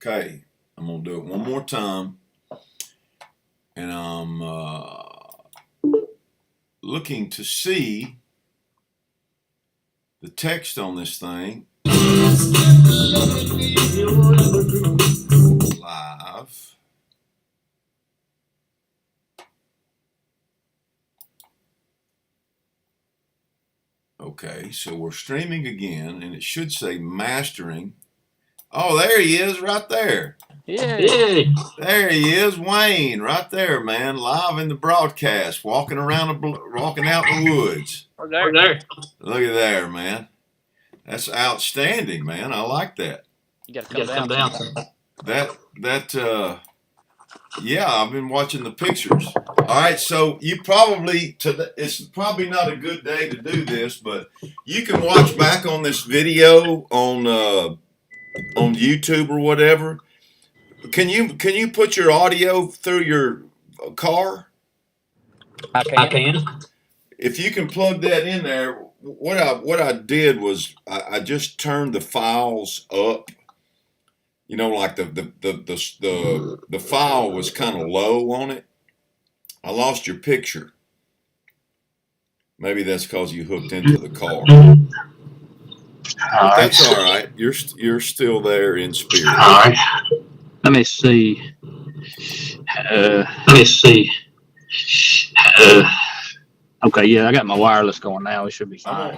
Okay, I'm going to do it one more time. And I'm looking to see the text on this thing live. Okay, so we're streaming again, and it should say mastering. Oh, there he is right there. Yeah. There he is, Wayne, right there, man, live in the broadcast, walking out in the woods. We're there. Look at there, man. That's outstanding, man. I like that. You gotta come down. Yeah, I've been watching the pictures. All right, so it's probably not a good day to do this, but you can watch back on this video on YouTube or whatever. Can you put your audio through your car? I can. If you can plug that in there, what I did was I just turned the files up. You know, like the file was kind of low on it. I lost your picture. Maybe that's because you hooked into the car. But that's all right. You're still there in spirit. All right. Let me see. Okay, yeah, I got my wireless going now. It should be fine.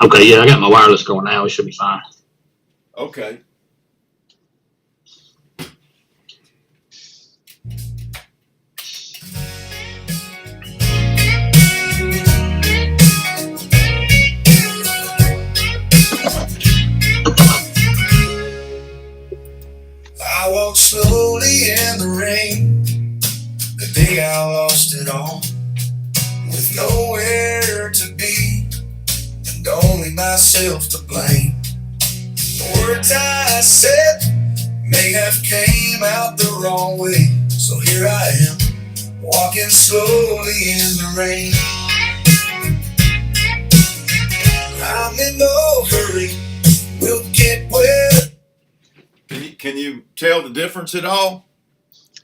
Okay. I walked slowly in the rain the day I lost it all, with nowhere to be and only myself to blame. The words I said may have came out the wrong way, so here I am, walking slowly in the rain. I'm in no hurry, we'll get wet. Can you tell the difference at all?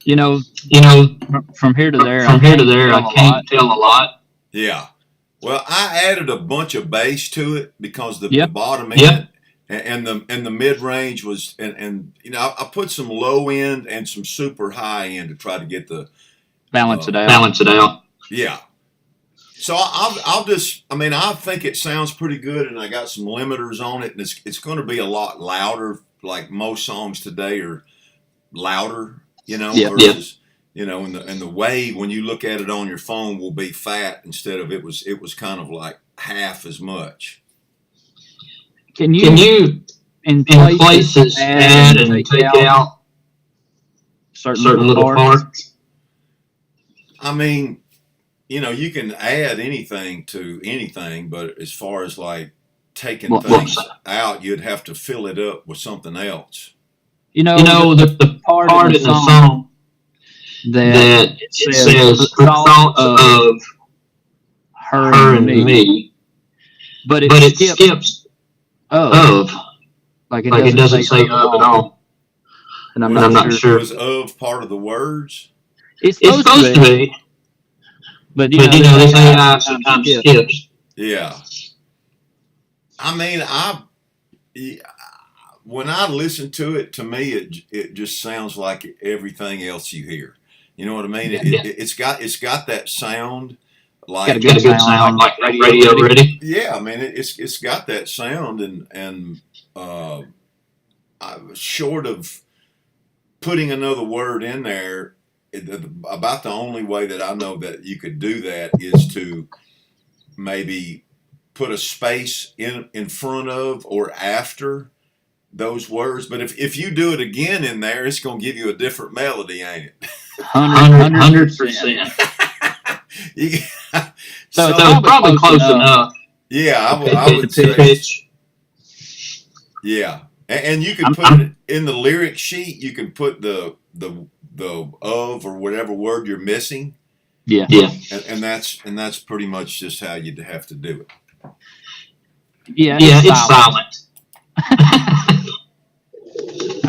You know, from here to there, I can't tell a lot. Yeah. Well, I added a bunch of bass to it because the bottom Yep. end and the mid range was and I put some low end and some super high end to try to get the Balance it out. Yeah. So I think it sounds pretty good, and I got some limiters on it, and it's going to be a lot louder. Like most songs today are louder, versus, and the wave when you look at it on your phone will be fat instead of it was kind of like half as much. Can you in places add and take out certain little parts? I mean, you can add anything to anything, but as far as like taking things out, you'd have to fill it up with something else. The part in the song that it says the thought of her and me, but it skips of, like it doesn't say of at all. And I'm not sure. Was of part of the words? It's supposed to be. But they say I sometimes skips. Yeah. I mean, when I listen to it, to me, it just sounds like everything else you hear. You know what I mean? It's got that sound, like got a good sound, like radio ready. Yeah, I mean, it's got that sound, and short of putting another word in there, about the only way that I know that you could do that is to maybe put a space in front of or after those words. But if you do it again in there, it's going to give you a different melody, ain't it? 100%. So it's probably close enough. Yeah, I would say. Pitch. Yeah, and you can put it in the lyric sheet. You can put the of or whatever word you're missing. Yeah. And that's pretty much just how you'd have to do it. Yeah, it's silent.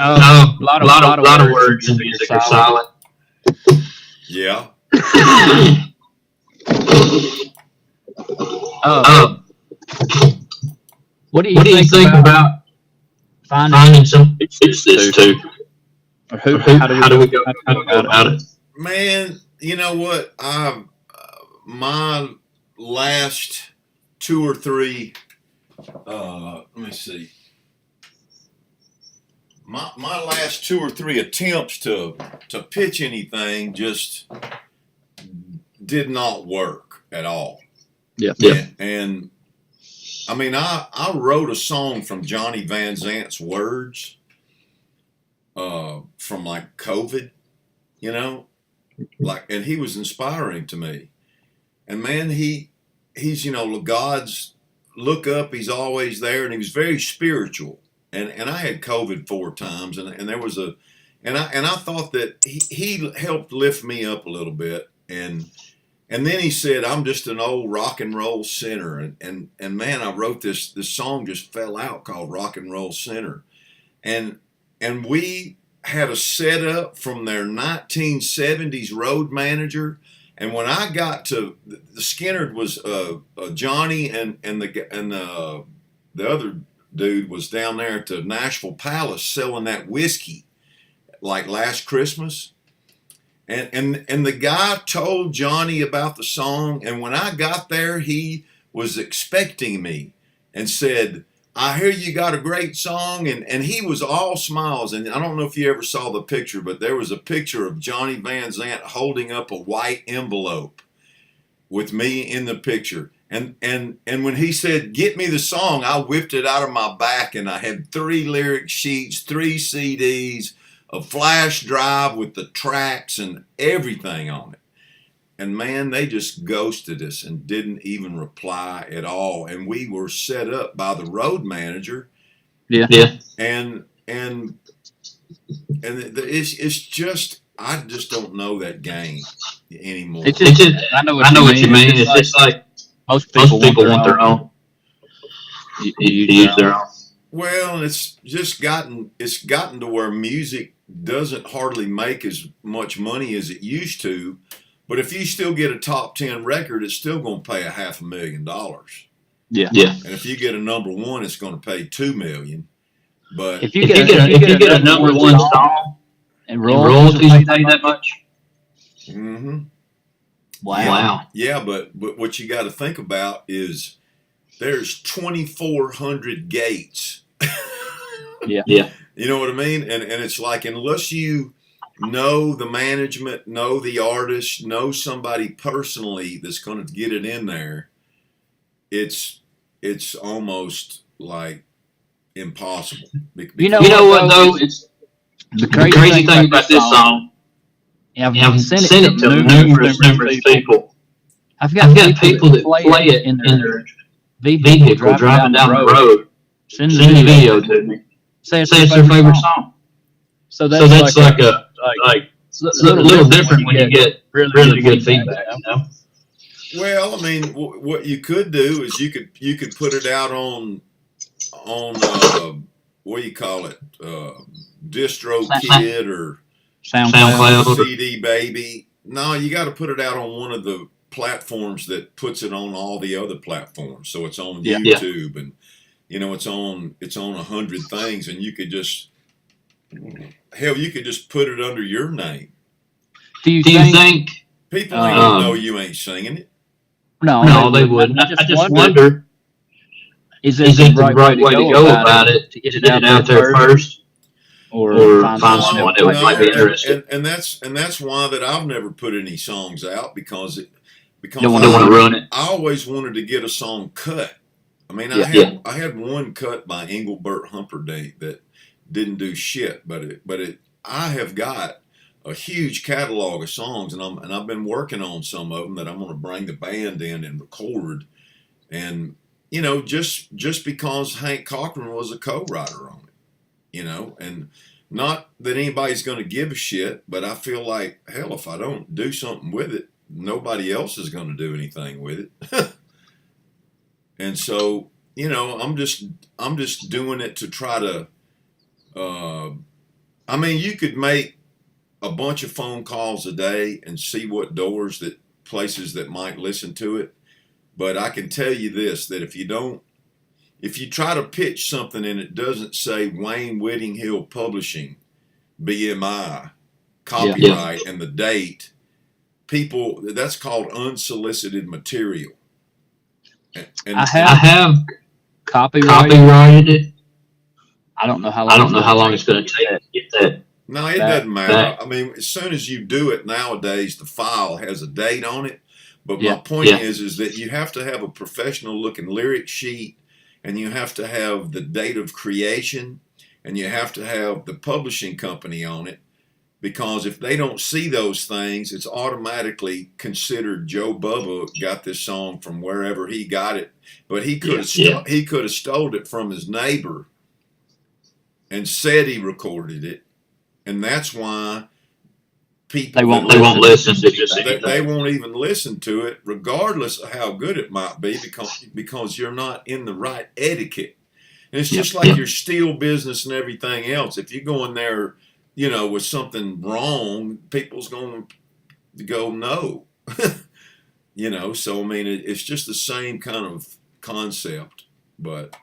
A lot of words in music are silent. Yeah. What do you think about finding some fixes to? Or how do we go about it? Man, you know what? My last 2 or 3. Let me see. My last 2 or 3 attempts to pitch anything just did not work at all. Yeah. And I mean, I wrote a song from Johnny Van Zant's words from like COVID, you know, like, and he was inspiring to me. And man, he's, you know, God's look up, he's always there, and he was very spiritual. And I had COVID 4 times, and there was and I thought that he helped lift me up a little bit, and then he said, I'm just an old rock and roll sinner, and man, I wrote this song just fell out called Rock and Roll Sinner, and we had a setup from their 1970s road manager. And when I got to the Skinner was Johnny and the other dude was down there at the Nashville Palace selling that whiskey like last Christmas. And the guy told Johnny about the song, and when I got there, he was expecting me and said, I hear you got a great song, and he was all smiles. And I don't know if you ever saw the picture, but there was a picture of Johnny Van Zant holding up a white envelope with me in the picture. And when he said, get me the song, I whipped it out of my back, and I had 3 lyric sheets, 3 CDs, a flash drive with the tracks and everything on it. And man, they just ghosted us and didn't even reply at all. And we were set up by the road manager. Yeah. And it's just, I just don't know that game anymore. I know what you mean. It's just like most people want their own. You use their own. Well, it's gotten to where music doesn't hardly make as much money as it used to. But if you still get a top 10 record, it's still going to pay $500,000. Yeah. And if you get a number 1, it's going to pay $2 million. But if you get a number 1 song and royalties pay that much. Mm-hmm. Wow. Yeah, but what you got to think about is there's 2,400 gates. Yeah. You know what I mean? And it's like, unless you know the management, know the artist, know somebody personally that's going to get it in there, it's almost like impossible. You know what though? It's the crazy thing about this song. I've sent it to numerous people. I've got people that play it in their vehicle driving down the road. Send the video to me. Say it's their favorite song. So that's like it's a little different when you get really good feedback. You know? Well, I mean, what you could do is you could put it out on what do you call it, DistroKid or SoundCloud, CD Baby. No, you got to put it out on one of the platforms that puts it on all the other platforms. So it's on YouTube and you know it's on 100 things, and you could just you could just put it under your name. Do you think people ain't gonna know you ain't singing it? No, they wouldn't. I just wonder. Is it the right way to go about it? To get it out there first, or find someone that might be interested? And that's why that I've never put any songs out because you don't want to ruin it. I always wanted to get a song cut. I mean, I had one cut by Engelbert Humperdinck that didn't do shit, but I have got a huge catalog of songs, and I've been working on some of them that I'm going to bring the band in and record, and you know, just because Hank Cochran was a co-writer on it, you know, and not that anybody's going to give a shit, but I feel like hell, if I don't do something with it, nobody else is going to do anything with it. And so, you know, I'm just doing it to try to I mean, you could make a bunch of phone calls a day and see what doors that places that might listen to it. But I can tell you this, that if you try to pitch something and it doesn't say Wayne Whittinghill Publishing, BMI, copyright, and the date, people, that's called unsolicited material. And I have copyrighted it. I don't know how long it's going to take to get that. No, it doesn't matter. I mean, as soon as you do it nowadays, the file has a date on it. But my point is that you have to have a professional looking lyric sheet, and you have to have the date of creation, and you have to have the publishing company on it, because if they don't see those things, it's automatically considered Joe Bubba got this song from wherever he got it, but he could have stole it from his neighbor and said he recorded it, and that's why people they won't listen to it. They won't even listen to it, regardless of how good it might be, because you're not in the right etiquette. And it's just like your steel business and everything else. If you go in there, with something wrong, people's going to go no. So I mean, it's just the same kind of concept, but.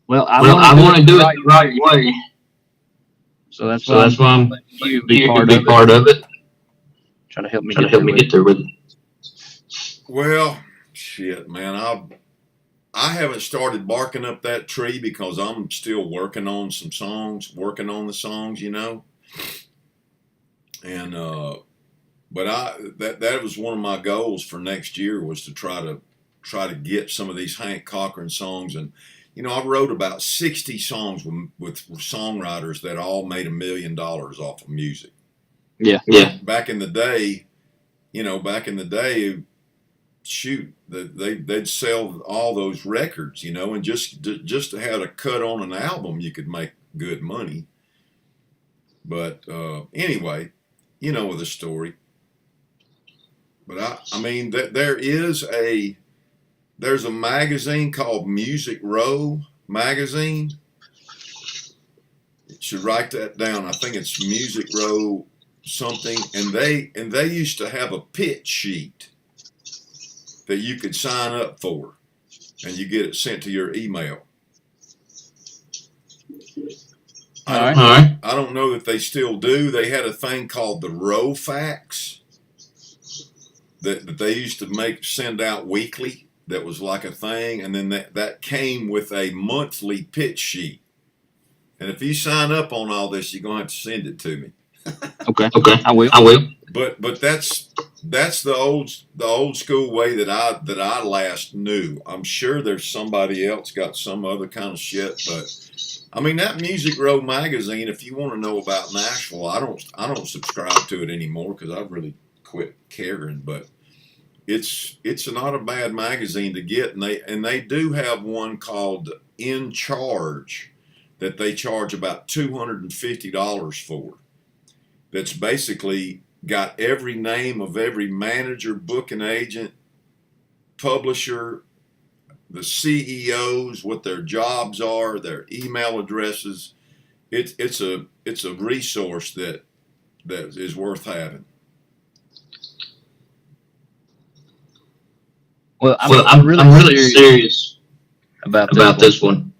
Well, I want to do it the right way. So that's why I'm you be part of it. Try to help me get there with it. Well, shit, man, I haven't started barking up that tree because I'm still working on the songs, And but that was one of my goals for next year, was to try to get some of these Hank Cochran songs. And I wrote about 60 songs with songwriters that all made $1 million off of music. Yeah. Back in the day, shoot, they'd sell all those records, and just to have a cut on an album, you could make good money. But anyway, the story. But I mean, there's a magazine called Music Row magazine. You should write that down. I think it's Music Row something, and they used to have a pitch sheet that you could sign up for, and you get it sent to your email. I don't know that they still do. They had a thing called the Row Fax that they used to send out weekly. That was like a thing, and then that came with a monthly pitch sheet. And if you sign up on all this, you're gonna have to send it to me. Okay, I will. But that's the old school way that I last knew. I'm sure there's somebody else got some other kind of shit, but I mean, that Music Row magazine, if you want to know about Nashville, I don't subscribe to it anymore because I've really quit caring, but it's not a bad magazine to get, and they do have one called In Charge that they charge about $250 for. That's basically got every name of every manager, booking agent, publisher, the CEOs, what their jobs are, their email addresses. It's a resource that is worth having. Well, I'm really serious about this one.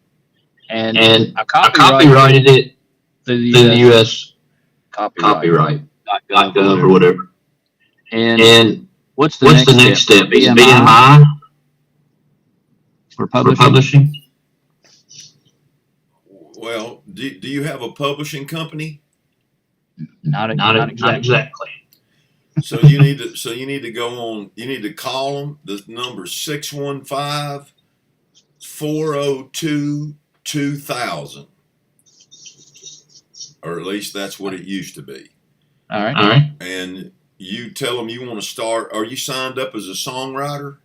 And I copyrighted it through the U.S. copyright.gov or whatever. And what's the next step? BMI for publishing? Well, do you have a publishing company? Not exactly. So you need to go on. You need to call them. The number 615-402-2000, or at least that's what it used to be. All right. And you tell them you want to start. Are you signed up as a songwriter?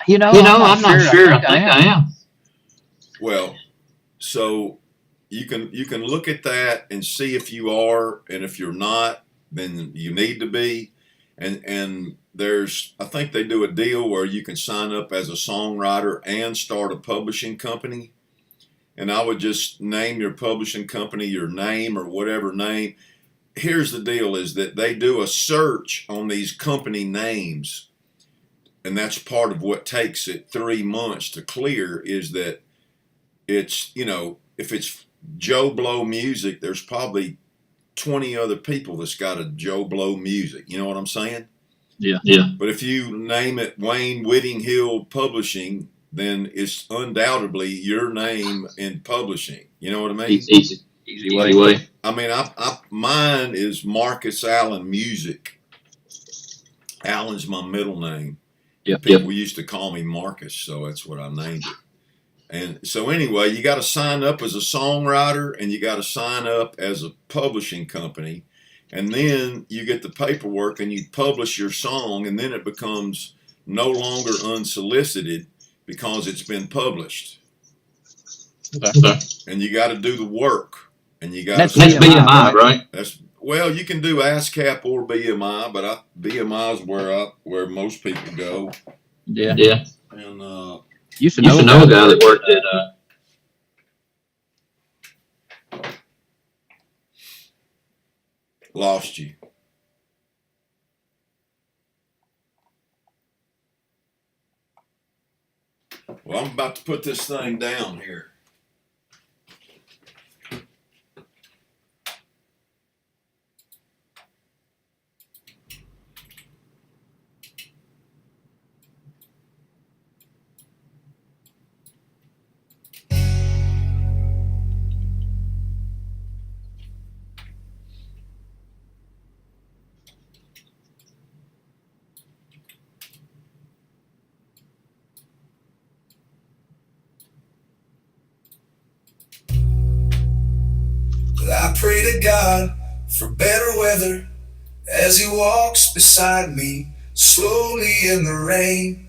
I'm not sure. I think I am. Well, so you can look at that and see if you are, and if you're not, then you need to be. And I think they do a deal where you can sign up as a songwriter and start a publishing company. and I would just name your publishing company, your name or whatever name. Here's the deal is that they do a search on these company names, and that's part of what takes it 3 months to clear is that it's, if it's Joe Blow Music, there's probably 20 other people that's got a Joe Blow Music. You know what I'm saying? Yeah. But if you name it Wayne Whittinghill Publishing, then it's undoubtedly your name in publishing. You know what I mean? Easy way. I mean, mine is Marcus Allen Music. Allen's my middle name. Yep. People used to call me Marcus, so that's what I named it. And so anyway, you got to sign up as a songwriter and you got to sign up as a publishing company. And then you get the paperwork and you publish your song, and then it becomes no longer unsolicited because it's been published. Okay. And you got to do the work. And you got That's to BMI, right? Well, you can do ASCAP or BMI, but BMI is where most people go. Yeah. And Used to know a guy that worked at lost you. Well, I'm about to put this thing down here. I pray to God for better weather as He walks beside me slowly in the rain.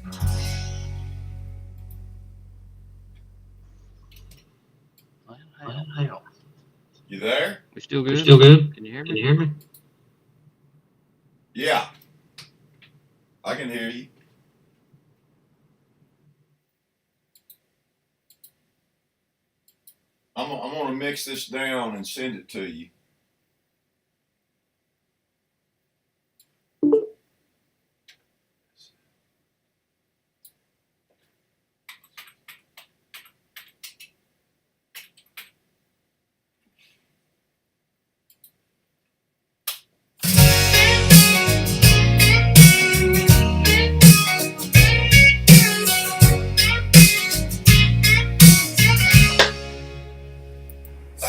You there? We still good? Can you hear me? Yeah. I can hear you. I'm going to mix this down and send it to you.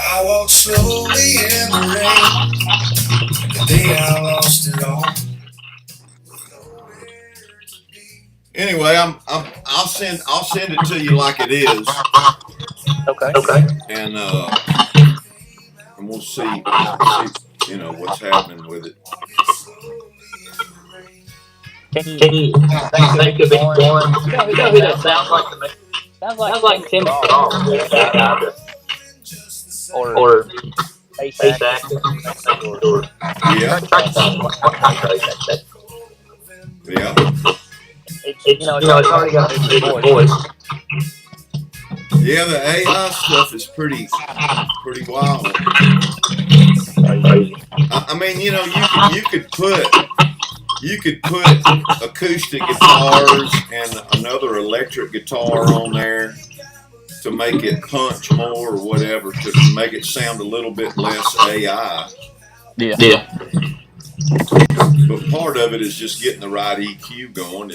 I walk slowly in the rain, the day I lost it all. Anyway, I'll send it to you like it is. Okay. And we'll see, what's happening with it. Can you think of anyone? You know who that sounds like to me? Sounds like Tim Strong. Or Ace Actor. Yeah. Yeah. It's already got a good voice. Yeah, the AI stuff is pretty wild. I mean, you could put acoustic guitars and another electric guitar on there to make it punch more or whatever, to make it sound a little bit less AI. Yeah. But part of it is just getting the right EQ going,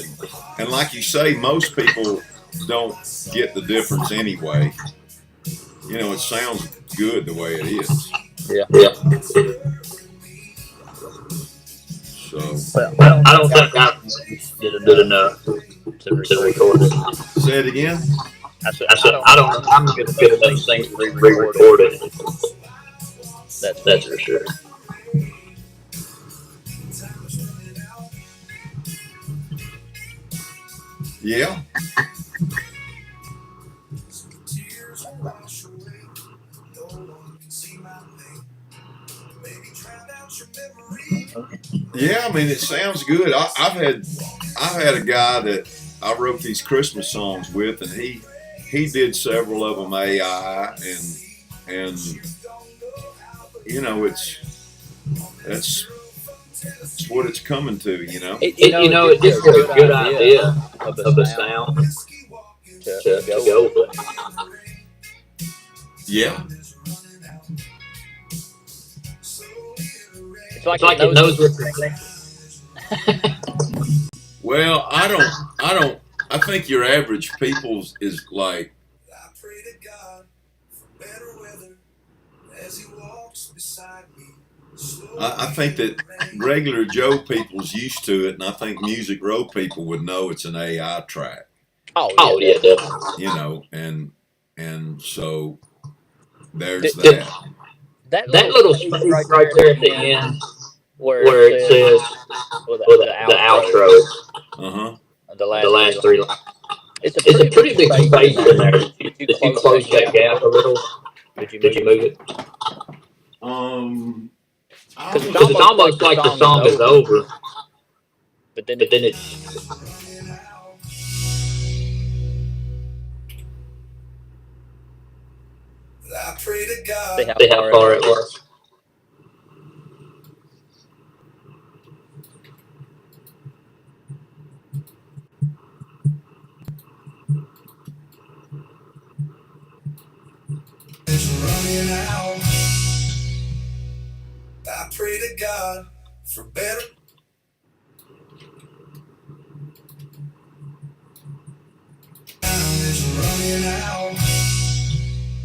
and like you say, most people don't get the difference anyway. It sounds good the way it is. Yeah. So I don't think I did good enough to record it. Say it again. I said I don't know. I'm going to get those things re-recorded. That's for sure. Yeah. Yeah, I mean, it sounds good. I've had a guy that I wrote these Christmas songs with, and he did several of them AI, and you know that's what it's coming to. You know. It gives you a good idea of the sound to go with. Yeah. It's like it knows what you're thinking. Well, I think your average people's is like. I pray to God for better weather as he walks beside me. I think that regular Joe people's used to it, and I think Music Row people would know it's an AI track. Oh yeah, definitely. You know, and so there's that. That little space right there at the end where it says the outro. Uh-huh. The last three lines. It's a pretty big space in there. If you close that gap a little, did you move it? Because it's almost like the song is over, but then it's. I pray to God. See how far it was. Running out. I pray to God for better. Time is running out.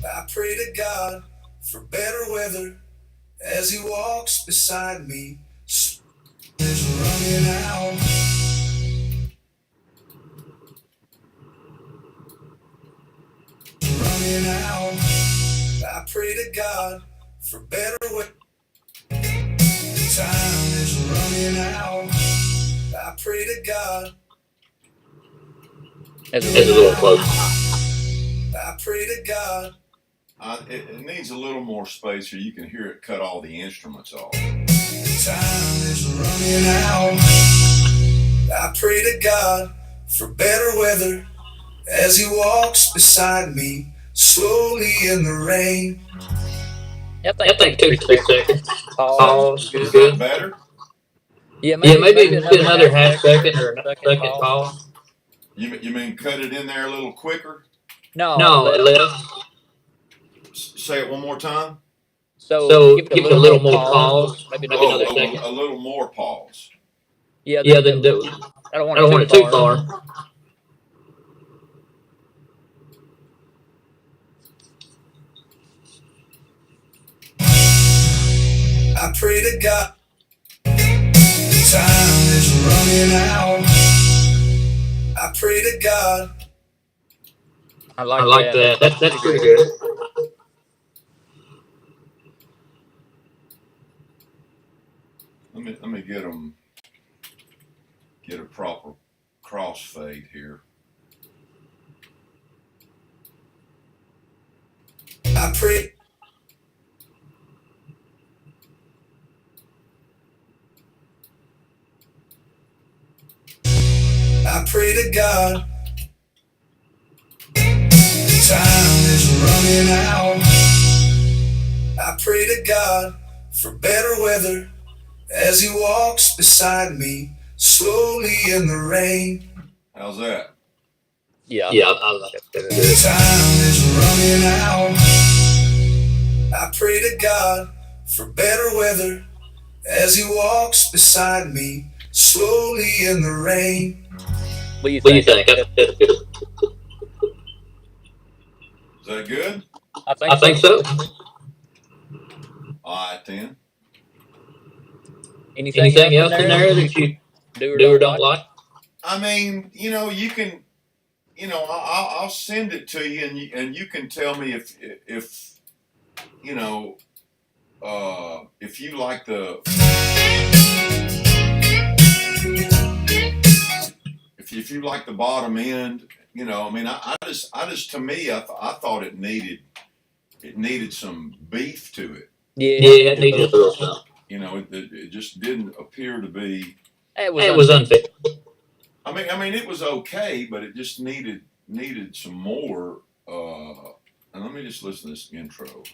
I pray to God for better weather as he walks beside me. Is running out. Running out. I pray to God for better weather. Time is running out. I pray to God. It's a little close. I pray to God. It needs a little more space, or you can hear it cut all the instruments off. Time is running out. I pray to God for better weather as he walks beside me slowly in the rain. I think 2 seconds. Pause. Good. Better? Yeah, maybe another half second or a second pause. You mean cut it in there a little quicker? No, less. Say it one more time. So give it a little more pause. Maybe another second. A little more pause. Yeah, then do it. I don't want it too far. I pray to God. Time is running out. I pray to God. I like that. That's pretty good. Let me get a proper crossfade here. I pray. I pray to God. Time is running out. I pray to God for better weather as he walks beside me slowly in the rain. How's that? Yeah, I like it. Time is running out. I pray to God for better weather as he walks beside me slowly in the rain. What do you think? That's good. Is that good? I think so. All right then. Anything else in there that you do or don't like? I mean, you can, I'll send it to you, and you can tell me if if you like the if you like the bottom end. I mean, I just to me, I thought it needed some beef to it. Yeah, it needed a little something. It just didn't appear to be. It was unfit. I mean, it was okay, but it just needed some more. And let me just listen to this intro.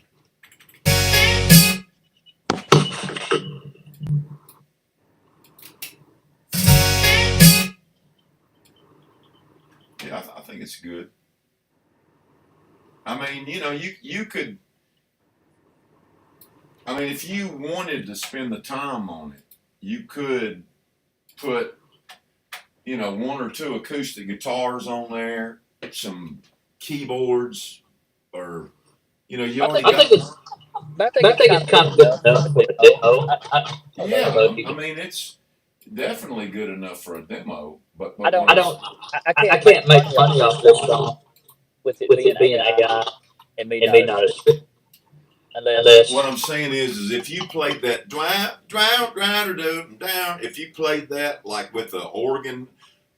Yeah, I think it's good. I mean, you could. I mean, if you wanted to spend the time on it, you could put, one or two acoustic guitars on there, some keyboards, or, you already got. I think it's kind of good enough for a demo. Yeah, I mean, it's definitely good enough for a demo. But I can't make money off this song with it being AI and me not unless what I'm saying is if you played that down, if you played that like with an organ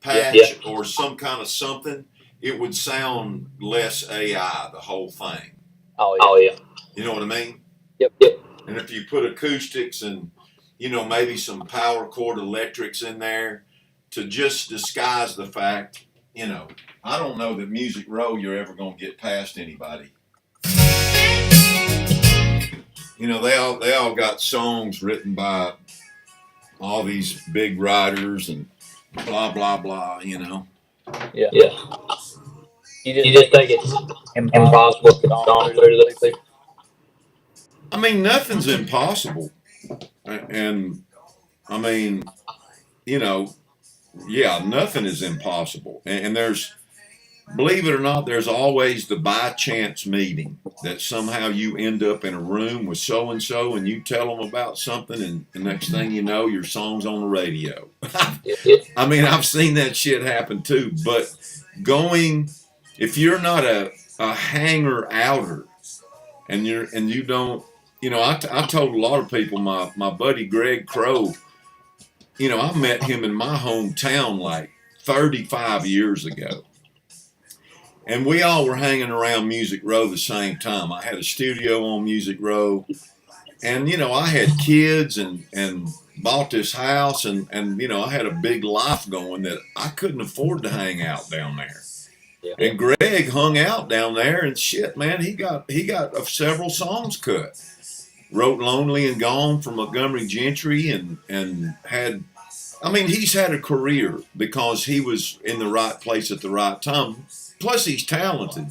patch or some kind of something, it would sound less AI, the whole thing. Oh yeah. You know what I mean? Yep. And if you put acoustics and, maybe some power chord electrics in there to just disguise the fact, I don't know that Music Row you're ever going to get past anybody. They all got songs written by all these big writers and blah, blah, blah, Yeah. You just think it's impossible to song through. I mean, nothing's impossible. And, I mean, nothing is impossible. And there's, believe it or not, there's always the by chance meeting that somehow you end up in a room with so and so and you tell them about something, and the next thing you know, your song's on the radio. I mean, I've seen that shit happen too. But if you're not a hanger outer, and you don't, I told a lot of people, my buddy Greg Crow, I met him in my hometown like 35 years ago. And we all were hanging around Music Row the same time. I had a studio on Music Row. And, I had kids and bought this house. And I had a big life going that I couldn't afford to hang out down there. Yeah. And Greg hung out down there and shit, man. He got several songs cut. Wrote Lonely and Gone for Montgomery Gentry and had, he's had a career because he was in the right place at the right time. Plus, he's talented.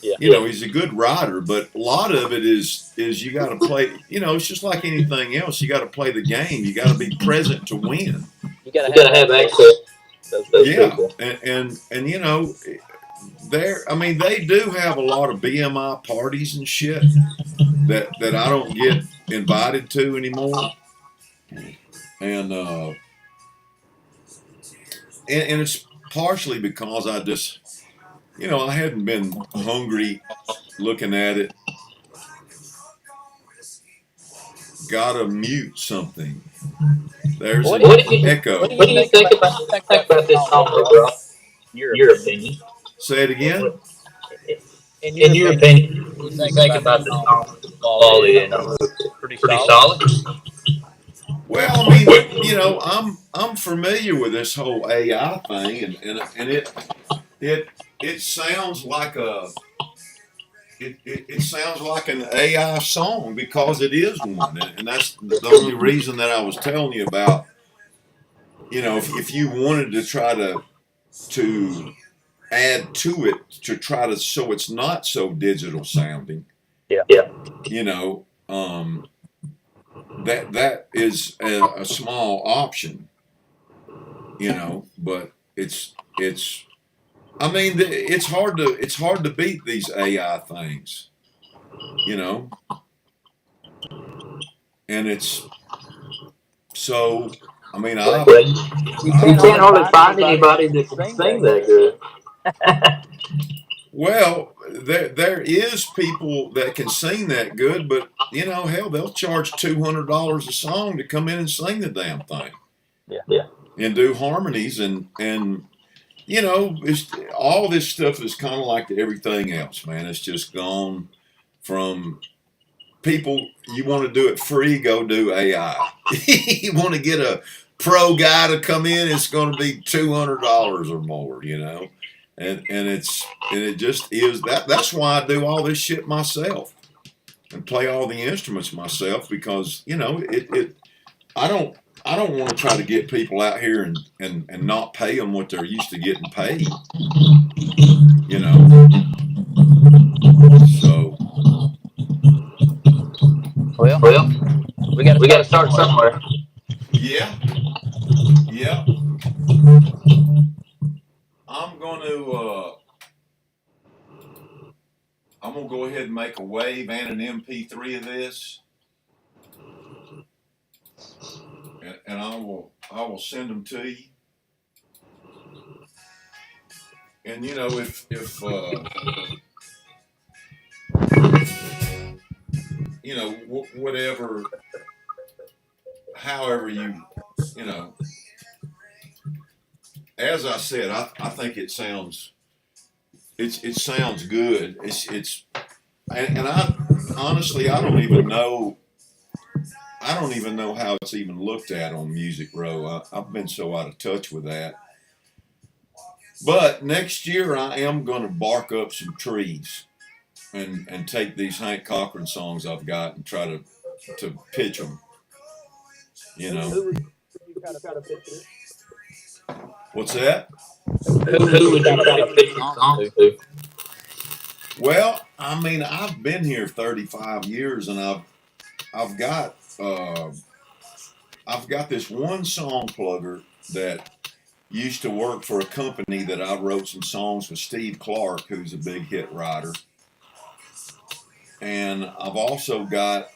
Yeah. He's a good writer, but a lot of it is you got to play. It's just like anything else. You got to play the game. You got to be present to win. You got to have access. Yeah, and they do have a lot of BMI parties and shit that I don't get invited to anymore, and it's partially because I just. I hadn't been hungry looking at it. Gotta mute something. There's an echo. What do you think about this song, bro? Your opinion. Say it again. In your opinion, what do you think about this song? Quality, pretty solid. Well, I'm familiar with this whole AI thing, and it sounds like it sounds like an AI song because it is one, and that's the only reason that I was telling you about. If you wanted to try to add to it to try to so it's not so digital sounding. Yeah. That is a small option. But it's. It's hard to beat these AI things, and it's so. You can't hardly find anybody that can sing that good. Well, there is people that can sing that good, but hell, they'll charge $200 a song to come in and sing the damn thing. Yeah. And do harmonies and. All this stuff is kind of like everything else, man. It's just gone from people. You want to do it free, go do AI. You want to get a pro guy to come in, it's going to be $200 or more, and it just is that. That's why I do all this shit myself and play all the instruments myself, because I don't want to try to get people out here and not pay them what they're used to getting paid. So Well, we got to start somewhere. yeah. I'm gonna go ahead and make a wave and an MP3 of this, and I will send them to you. And if whatever, however as I said, I think it sounds good. And I honestly I don't even know how it's even looked at on Music Row. I've been so out of touch with that. But next year I am going to bark up some trees and take these Hank Cochran songs I've got and try to pitch them. What's that? Who would you try to pitch the songs to? Well, I mean, I've been here 35 years, and I've got this one song plugger that used to work for a company that I wrote some songs with Steve Clark, who's a big hit writer. And I've also got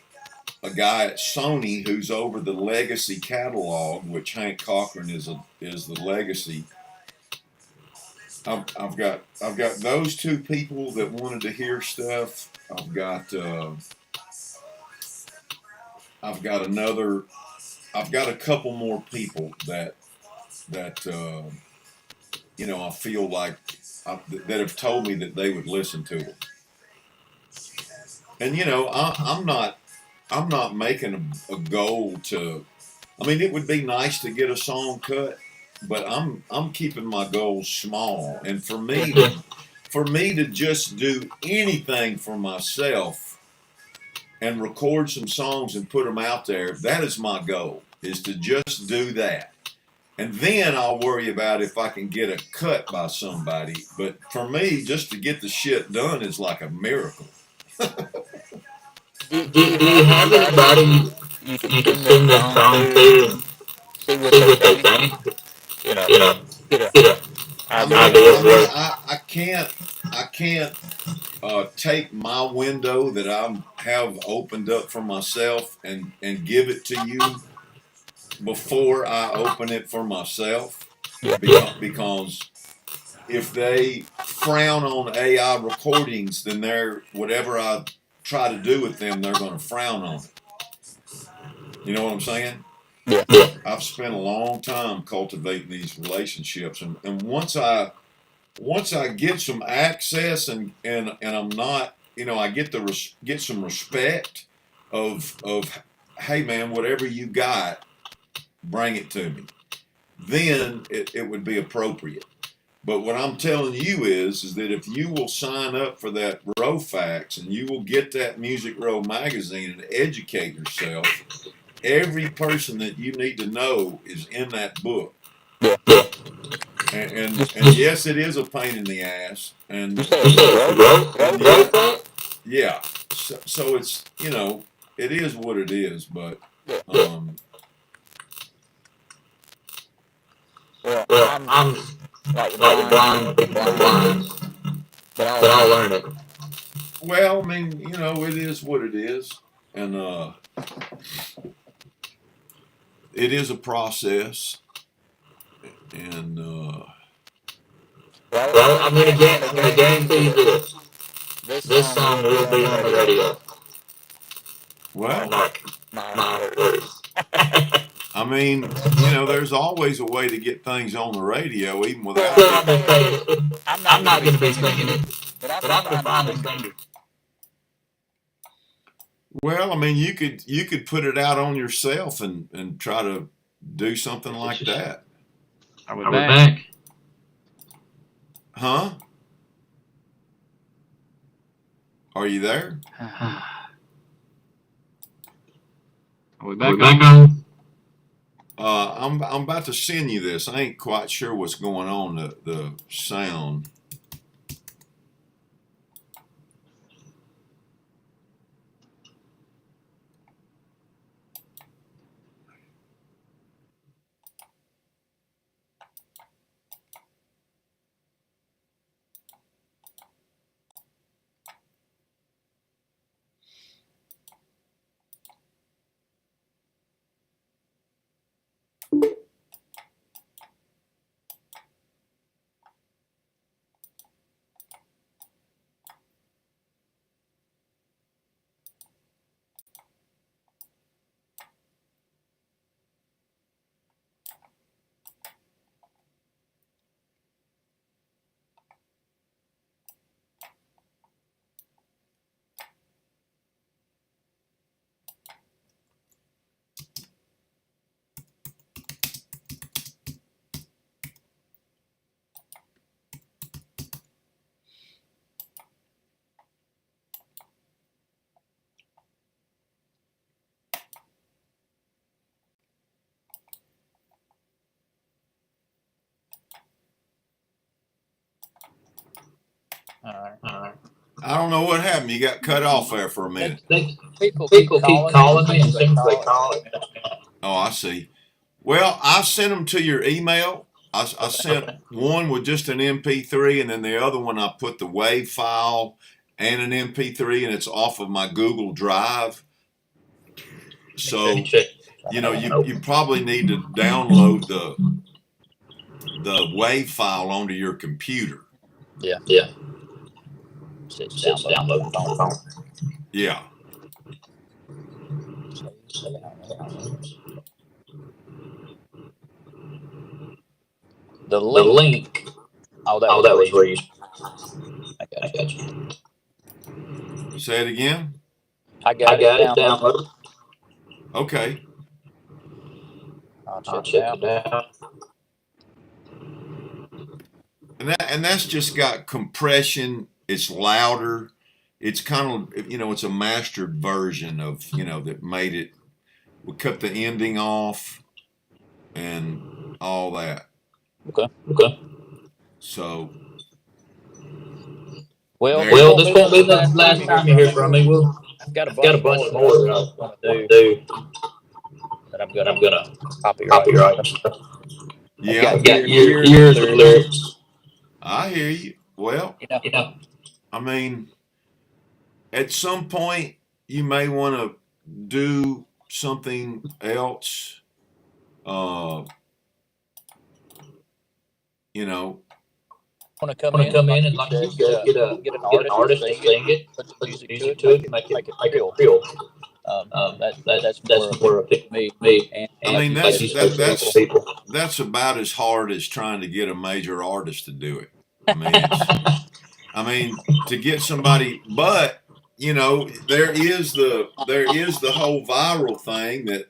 a guy at Sony who's over the legacy catalog, which Hank Cochran is the legacy. I've got those two people that wanted to hear stuff. I've got a couple more people that I feel like that have told me that they would listen to them. And I'm not making a goal to. I mean, it would be nice to get a song cut, but I'm keeping my goals small. And for me to just do anything for myself and record some songs and put them out there, that is my goal, is to just do that. And then I'll worry about if I can get a cut by somebody. But for me, just to get the shit done is like a miracle. Do you have anybody you can sing that song to and see what they think? Get I can't take my window that I have opened up for myself and give it to you before I open it for myself, because if they frown on AI recordings, then whatever I try to do with them, they're going to frown on it. You know what I'm saying? Yeah. I've spent a long time cultivating these relationships, and once I get some access and I'm not, I get some respect of hey man, whatever you got, bring it to me. Then it would be appropriate. But what I'm telling you is that if you will sign up for that Row Facts and you will get that Music Row magazine and educate yourself, every person that you need to know is in that book. And yes, it is a pain in the ass. And yeah. So it's, it is what it is. But I'm like blind, but I'll learn it. well, I mean, it is what it is, and it is a process, and well, I'm gonna guarantee you this. This song will be on the radio. well, Mark my words. I mean, there's always a way to get things on the radio, even without. I'm not going to be singing it, but I'm going to find a singer. Well, I mean, you could put it out on yourself and try to do something like that. Are we back? Huh? Are you there? Are we We're back back on? on. I'm about to send you this. I ain't quite sure what's going on, the sound. All right. I don't know what happened. You got cut off there for a minute. People keep calling me, and as soon as they call it. Oh, I see. Well, I sent them to your email. I sent one with just an MP3, and then the other one I put the WAV file and an MP3, and it's off of my Google Drive. So, you probably need to download the WAV file onto your computer. Yeah. It's downloading on the phone. Yeah. The The link. link. Oh, that was where you. I I got you. got you. Say it again. I got it it downloaded. Okay. I'll I'll check check it out. it out. And that's just got compression. It's louder. It's kind of, it's a mastered version of, that made it. We cut the ending off and all that. Okay. So. Well, this won't be the last time you hear from me. I've got a bunch bunch more that I want to do. that I'm I'm gonna gonna copyright. Yeah. I've got years of lyrics. I hear you. Well, I mean, at some point you may want to do something else. Want to come in and, like you said, get an artist to sing it, put the music to it, make it real. That's more of me. And I mean, that's people. That's about as hard as trying to get a major artist to do it. I mean, to get somebody, but there is the whole viral thing that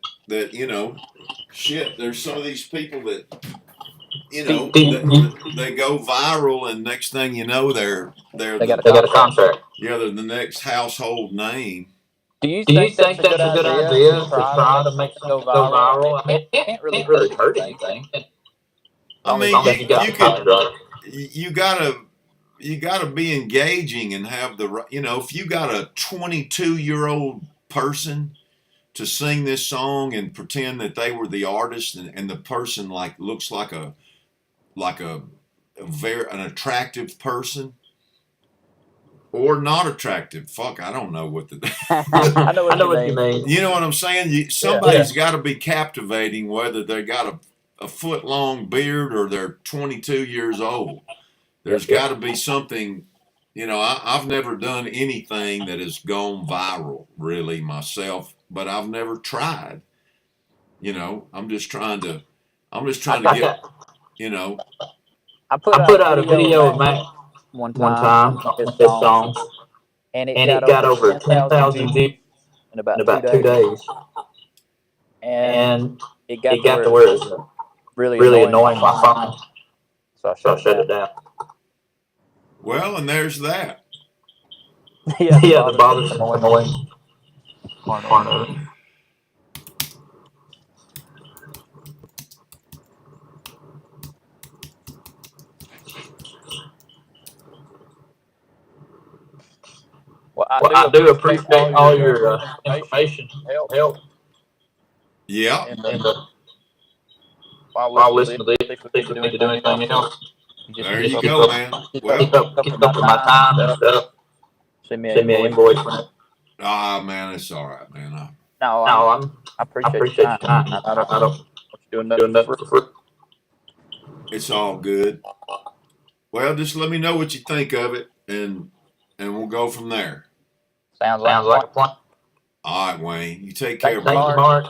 shit. There's some of these people that they go viral, and next thing you know, they got a contract. Yeah, they're the next household name. Do you think that's that's a good idea to try to make something go viral? I mean, it can't really hurt anything. I mean, you gotta be engaging and have the if you got a 22-year-old person to sing this song and pretend that they were the artist, and the person looks like an attractive person. Or not attractive. Fuck, I don't know what the. I know what you mean. You know what I'm saying? Somebody's got to be captivating, whether they got a foot long beard or they're 22 years old. There's got to be something. I've never done anything that has gone viral, really, myself, but I've never tried. I'm just trying to get. I put out a video of Mac one time with this song, and it got over 10,000 views in about 2 days. And it got to where it was really annoying my phone, so I shut it down. Well, and there's that. Yeah, the bothersome noise part part of it. of it. Well, Well, I do appreciate all your information, help, help, Yeah. and and while while listening listening to to this, this, see if see we if can we do need to do anything anything else. else. You just There keep you up, go, man. keep Well, up Keep with up with my time and stuff. Send me Send me an an invoice invoice. for it. man, it's all right, man. No, No, I I appreciate appreciate your your time. time. I don't I don't want you doing do nothing for nothing free. for free. It's all good. Well, just let me know what you think of it, and we'll go from there. Sounds like Sounds like a plan. All right, Wayne. You take Thank care, you, Thank brother. you, Mark.